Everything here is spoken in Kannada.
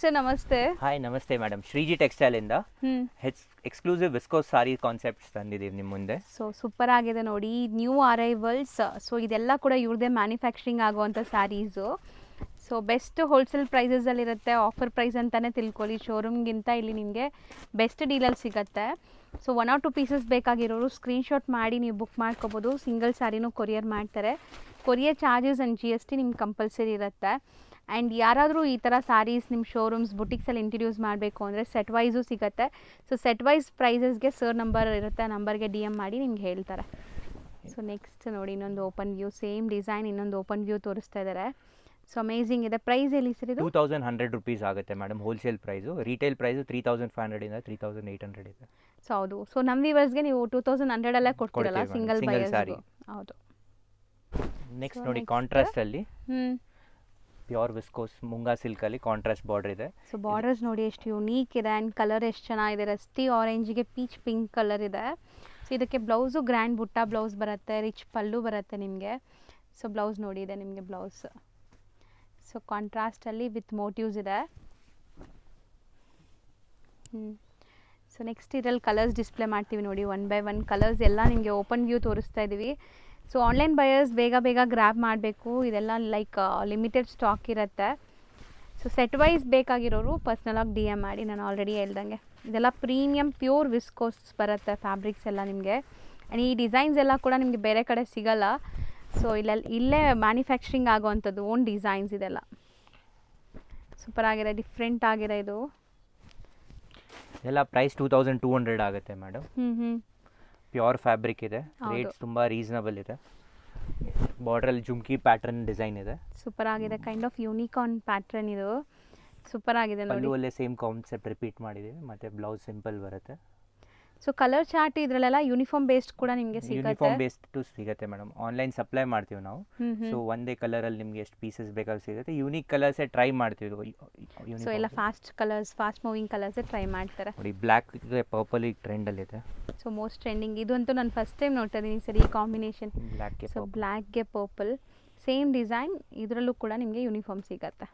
ಸರ್ ನಮಸ್ತೆ. ಹಾಯ್ ನಮಸ್ತೆ ಮೇಡಮ್, ಶ್ರೀಜಿ ಟೆಕ್ಸ್ಟೈಲಿಂದ ಎಕ್ಸ್ಕ್ಲೂಸಿವ್ ವಿಸ್ಕೋಸ್ ಸಾರಿ ಕಾನ್ಸೆಪ್ಟ್ಸ್ ತಂದಿದ್ದೀವಿ ನಿಮ್ಮ ಮುಂದೆ. ಸೊ ಸೂಪರ್ ಆಗಿದೆ ನೋಡಿ, ನ್ಯೂ ಅರೈವಲ್ಸ್. ಸೊ ಇದೆಲ್ಲ ಕೂಡ ಇವ್ರದ್ದೇ ಮ್ಯಾನುಫ್ಯಾಕ್ಚರಿಂಗ್ ಆಗುವಂಥ ಸ್ಯಾರೀಸು. ಸೊ ಬೆಸ್ಟ್ ಹೋಲ್ಸೇಲ್ ಪ್ರೈಸಸಲ್ಲಿರುತ್ತೆ, ಆಫರ್ ಪ್ರೈಸ್ ಅಂತಲೇ ತಿಳ್ಕೊಳ್ಳಿ. ಶೋರೂಮ್ಗಿಂತ ಇಲ್ಲಿ ನಿಮಗೆ ಬೆಸ್ಟ್ ಡೀಲಲ್ಲಿ ಸಿಗುತ್ತೆ. ಸೊ 1 or 2 ಪೀಸಸ್ ಬೇಕಾಗಿರೋರು ಸ್ಕ್ರೀನ್ಶಾಟ್ ಮಾಡಿ ನೀವು ಬುಕ್ ಮಾಡ್ಕೋಬೋದು. ಸಿಂಗಲ್ ಸ್ಯಾರಿನೂ ಕೊರಿಯರ್ ಮಾಡ್ತಾರೆ. ಕೊರಿಯರ್ ಚಾರ್ಜಸ್ ಆ್ಯಂಡ್ GST ನಿಮ್ಗೆ ಕಂಪಲ್ಸರಿ ಇರುತ್ತೆ. ಆ್ಯಂಡ್ ಯಾರಾದರೂ ಈ ಥರ ಸ್ಯಾರೀಸ್ ನಿಮ್ಮ ಶೋರೂಮ್ಸ್ ಬುಟಿಕ್ಸಲ್ಲಿ ಇಂಟ್ರಡ್ಯೂಸ್ ಮಾಡಬೇಕು ಅಂದರೆ ಸೆಟ್ ವೈಸು ಸಿಗುತ್ತೆ. ಸೊ ಸೆಟ್ ವೈಸ್ ಪ್ರೈಸಸ್ಗೆ ಸರ್ ನಂಬರ್ ಇರುತ್ತೆ, ಆ ನಂಬರ್ಗೆ DM ಮಾಡಿ ನಿಮ್ಗೆ ಹೇಳ್ತಾರೆ. ಸೊ ನೆಕ್ಸ್ಟ್ ನೋಡಿ, ಇನ್ನೊಂದು ಓಪನ್ ವ್ಯೂ, ಸೇಮ್ ಡಿಸೈನ್ ಇನ್ನೊಂದು ಓಪನ್ ವ್ಯೂ ತೋರಿಸ್ತಾ ಇದ್ದಾರೆ. ಸೊ ಅಮೇಝಿಂಗ್ ಇದೆ. ಪ್ರೈಸ್ ಎಲ್ಲಿ ಸರ್ ಇದು? 2100 rupees ಆಗುತ್ತೆ madam wholesale price. Retail price 3500 ಇಂದ 3800 ಇದೆ. ಸೊ ಹೌದು. ಸೊ ನಮ್ಮ ವ್ಯೂವರ್ಸ್ಗೆ ನೀವು 2100 ಕೊಡ್ತೀರಲ್ಲ ಸಿಂಗಲ್ ಸಾರಿ. ಹೌದು. ನೆಕ್ಸ್ಟ್ ನೋಡಿ, ಕಾಂಟ್ರಾಸ್ಟಲ್ಲಿ pure viscose moonga ಸಿಲ್ಕಲ್ಲಿ contrast border ಇದೆ. ಸೊ ಬಾರ್ಡರ್ಸ್ ನೋಡಿ ಎಷ್ಟು ಯುನೀಕ್ ಇದೆ. ಆ್ಯಂಡ್ ಕಲರ್ ಎಷ್ಟು ಚೆನ್ನಾಗಿದೆ. ರಸ್ಟಿ ಆರೆಂಜಿಗೆ ಪೀಚ್ ಪಿಂಕ್ ಕಲರ್ ಇದೆ. ಸೊ ಇದಕ್ಕೆ ಬ್ಲೌಸು ಗ್ರ್ಯಾಂಡ್ ಬುಟ್ಟ ಬ್ಲೌಸ್ ಬರುತ್ತೆ, ರಿಚ್ ಪಲ್ಲು ಬರುತ್ತೆ ನಿಮಗೆ. ಸೊ ಬ್ಲೌಸ್ ನೋಡಿ ಇದೆ ನಿಮಗೆ ಬ್ಲೌಸ್. ಸೊ ಕಾಂಟ್ರಾಸ್ಟಲ್ಲಿ ವಿತ್ ಮೋಟಿವ್ಸ್ ಇದೆ. ಸೊ ನೆಕ್ಸ್ಟ್ ಇದರಲ್ಲಿ ಕಲರ್ಸ್ ಡಿಸ್ಪ್ಲೇ ಮಾಡ್ತೀವಿ ನೋಡಿ, 1 by 1 ಕಲರ್ಸ್ ಎಲ್ಲ ನಿಮಗೆ ಓಪನ್ ವ್ಯೂ ತೋರಿಸ್ತಾ ಇದ್ದೀವಿ. ಸೊ ಆನ್ಲೈನ್ ಬಯರ್ಸ್ ಬೇಗ ಗ್ರ್ಯಾಬ್ ಮಾಡಬೇಕು. ಇದೆಲ್ಲ ಲೈಕ್ ಲಿಮಿಟೆಡ್ ಸ್ಟಾಕ್ ಇರುತ್ತೆ. ಸೊ ಸೆಟ್ ವೈಸ್ ಬೇಕಾಗಿರೋರು ಪರ್ಸ್ನಲಾಗಿ DM ಮಾಡಿ, ನಾನು ಆಲ್ರೆಡಿ ಹೇಳ್ದಂಗೆ. ಇದೆಲ್ಲ ಪ್ರೀಮಿಯಮ್ ಪ್ಯೂರ್ ವಿಸ್ಕೋಸ್ ಬರುತ್ತೆ ಫ್ಯಾಬ್ರಿಕ್ಸ್ ಎಲ್ಲ ನಿಮಗೆ. ಆ್ಯಂಡ್ ಈ ಡಿಸೈನ್ಸ್ ಎಲ್ಲ ಕೂಡ ನಿಮಗೆ ಬೇರೆ ಕಡೆ ಸಿಗಲ್ಲ. ಸೊ ಇಲ್ಲೇ ಮ್ಯಾನುಫ್ಯಾಕ್ಚರಿಂಗ್ ಆಗೋವಂಥದ್ದು ಓನ್ ಡಿಸೈನ್ಸ್ ಇದೆಲ್ಲ. ಸೂಪರ್ ಆಗಿದೆ, ಡಿಫ್ರೆಂಟ್ ಆಗಿದೆ ಇದು. ಎಲ್ಲ ಪ್ರೈಸ್ 2200 ಆಗುತ್ತೆ ಮೇಡಮ್. ಪ್ಯೂರ್ ಫ್ಯಾಬ್ರಿಕ್ ಇದೆ, ರೇಟ್ಸ್ ತುಂಬ ರೀಸನಬಲ್ ಇದೆ. ಬಾರ್ಡ್ರಲ್ಲಿ ಜುಮ್ಕಿ ಪ್ಯಾಟರ್ನ್ ಡಿಸೈನ್ ಇದೆ. ಸೂಪರ್ ಆಗಿದೆ, ಕೈಂಡ್ ಆಫ್ ಯೂನಿಕಾರ್ನ್ ಪ್ಯಾಟರ್ನ್ ಇದು. ಸೂಪರ್ ಆಗಿದೆ ನೋಡಿ. ಪಲ್ಲುವಲ್ಲೇ ಸೇಮ್ ಕಾನ್ಸೆಪ್ಟ್ ರಿಪೀಟ್ ಮಾಡಿದ್ದೀವಿ, ಮತ್ತು ಬ್ಲೌಸ್ ಸಿಂಪಲ್ ಬರುತ್ತೆ. ಸೊ ಕಲರ್ ಚಾರ್ಟ್ ಇದರಲ್ಲೆಲ್ಲ ಯೂನಿಫಾರ್ಮ್ ಬೇಸ್ಡ್ ಕೂಡ ನಿಮಗೆ ಸಿಗುತ್ತೆ. ಯೂನಿಫಾರ್ಮ್ ಬೇಸ್ಡ್ ಸಿಗುತ್ತೆ ಮೇಡಮ್. ಆನ್ಲೈನ್ ಸಪ್ಲೈ ಮಾಡ್ತೀವಿ ನಾವು. ಸೊ ಒಂದೇ ಕಲರಲ್ಲಿ ನಿಮಗೆ ಎಷ್ಟು ಪೀಸಸ್ ಬೇಕಾದ್ರೂ ಸಿಗುತ್ತೆ. ಯೂನಿಕ್ ಕಲರ್ಸೇ ಟ್ರೈ ಮಾಡ್ತೀವಿ. ಸೊ ಎಲ್ಲ ಫಾಸ್ಟ್ ಕಲರ್ಸ್, ಫಾಸ್ಟ್ ಮೂವಿಂಗ್ ಕಲರ್ಸೇ ಟ್ರೈ ಮಾಡ್ತಾರೆ ನೋಡಿ. ಬ್ಲ್ಯಾಕ್ ಪರ್ಪಲ್ ಈಗ ಟ್ರೆಂಡಲ್ಲಿದೆ. ಸೊ ಮೋಸ್ಟ್ ಟ್ರೆಂಡಿಂಗ್ ಇದಂತೂ ನಾನು ಫಸ್ಟ್ ಟೈಮ್ ನೋಡ್ತಾ ಇದ್ದೀನಿ ಸರ್ ಈ ಕಾಂಬಿನೇಷನ್. ಬ್ಲ್ಯಾಕ್ಗೆ ಸೊ ಬ್ಲ್ಯಾಕ್ಗೆ ಪರ್ಪಲ್ ಸೇಮ್ ಡಿಸೈನ್, ಇದರಲ್ಲೂ ಕೂಡ ನಿಮಗೆ ಯೂನಿಫಾರ್ಮ್ ಸಿಗುತ್ತೆ.